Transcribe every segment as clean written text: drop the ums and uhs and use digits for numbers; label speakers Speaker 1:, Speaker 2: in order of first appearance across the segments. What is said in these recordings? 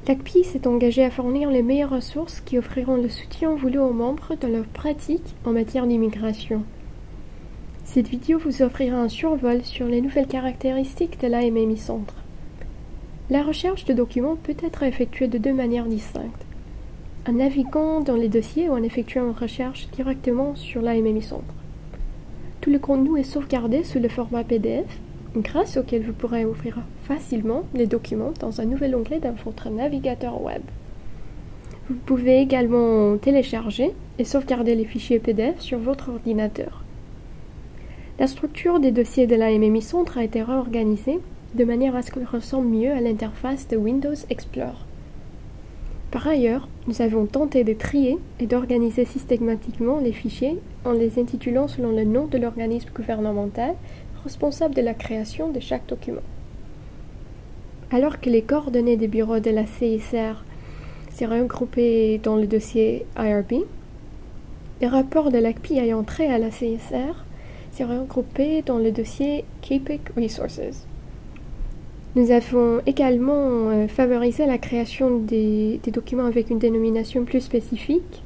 Speaker 1: L'ACPI s'est engagé à fournir les meilleures ressources qui offriront le soutien voulu aux membres dans leur pratique en matière d'immigration. Cette vidéo vous offrira un survol sur les nouvelles caractéristiques de l'AMMI Centre. La recherche de documents peut être effectuée de deux manières distinctes. En naviguant dans les dossiers ou en effectuant une recherche directement sur l'AMMI Centre. Tout le contenu est sauvegardé sous le format PDF, grâce auquel vous pourrez ouvrir facilement les documents dans un nouvel onglet dans votre navigateur web. Vous pouvez également télécharger et sauvegarder les fichiers PDF sur votre ordinateur. La structure des dossiers de l'AMMI Centre a été réorganisée de manière à ce qu'elle ressemble mieux à l'interface de Windows Explorer. Par ailleurs, nous avons tenté de trier et d'organiser systématiquement les fichiers en les intitulant selon le nom de l'organisme gouvernemental responsable de la création de chaque document. Alors que les coordonnées des bureaux de la CICR seraient regroupées dans le dossier IRB, les rapports de l'ACPI ayant trait à la CICR seraient regroupés dans le dossier CAPIC Resources. Nous avons également favorisé la création des documents avec une dénomination plus spécifique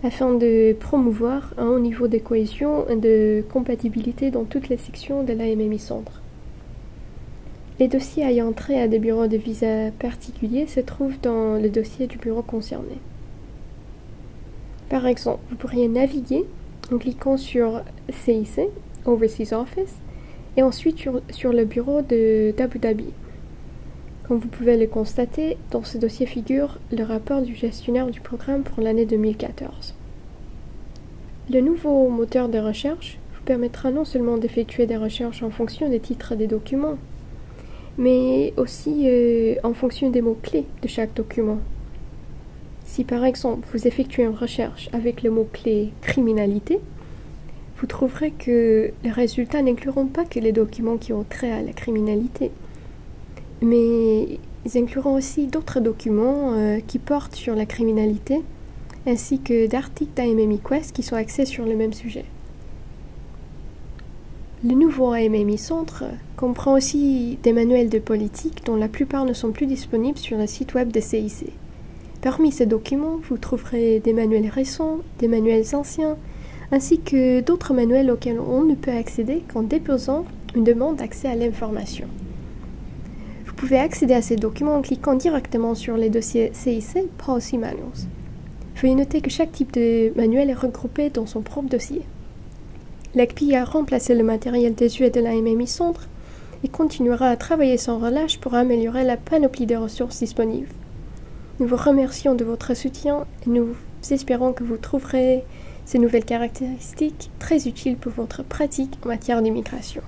Speaker 1: afin de promouvoir un haut niveau de cohésion et de compatibilité dans toutes les sections de l'AMMI Centre. Les dossiers ayant trait à des bureaux de visa particuliers se trouvent dans le dossier du bureau concerné. Par exemple, vous pourriez naviguer en cliquant sur CIC, Overseas Office, et ensuite sur le bureau d'Abu Dhabi. Comme vous pouvez le constater, dans ce dossier figure le rapport du gestionnaire du programme pour l'année 2014. Le nouveau moteur de recherche vous permettra non seulement d'effectuer des recherches en fonction des titres des documents, mais aussi en fonction des mots-clés de chaque document. Si par exemple vous effectuez une recherche avec le mot-clé « criminalité », vous trouverez que les résultats n'incluront pas que les documents qui ont trait à la criminalité, mais ils incluront aussi d'autres documents qui portent sur la criminalité, ainsi que d'articles d'AMMI Quest qui sont axés sur le même sujet. Le nouveau AMMI Centre comprend aussi des manuels de politique dont la plupart ne sont plus disponibles sur le site web de CIC. Parmi ces documents, vous trouverez des manuels récents, des manuels anciens, ainsi que d'autres manuels auxquels on ne peut accéder qu'en déposant une demande d'accès à l'information. Vous pouvez accéder à ces documents en cliquant directement sur les dossiers CIC Policy Manuals. Veuillez noter que chaque type de manuel est regroupé dans son propre dossier. L'ACPI a remplacé le matériel désuet de l'AMMI Centre et continuera à travailler sans relâche pour améliorer la panoplie de ressources disponibles. Nous vous remercions de votre soutien et nous espérons que vous trouverez ces nouvelles caractéristiques très utiles pour votre pratique en matière d'immigration.